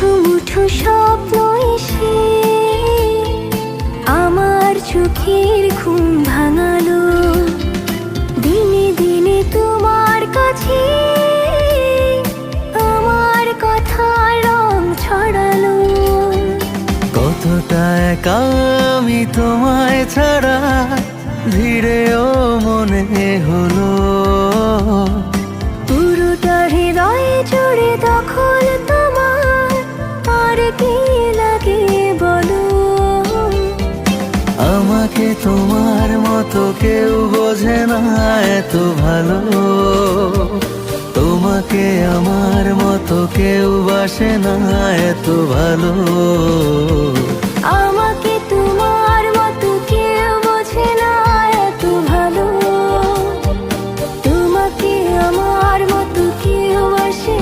মুঠো মুঠো স্বপ্ন এসে আমার চোখের ঘুম ভাঙালো। দিনে দিনে তোমার কাছে আমার কথা রং ছড়ালো। কতটা একা আমি তোমায় ছাড়া ধীরেও মনে হলো। পুরোটা হৃদয়ে জুড়ে দখল তোমার, আর কি লাগে বলো। আমাকে তোমার মতো কেউ বোঝে না এত ভালো, তোমাকে আমার মতো কেউ বাসে না এত ভালো।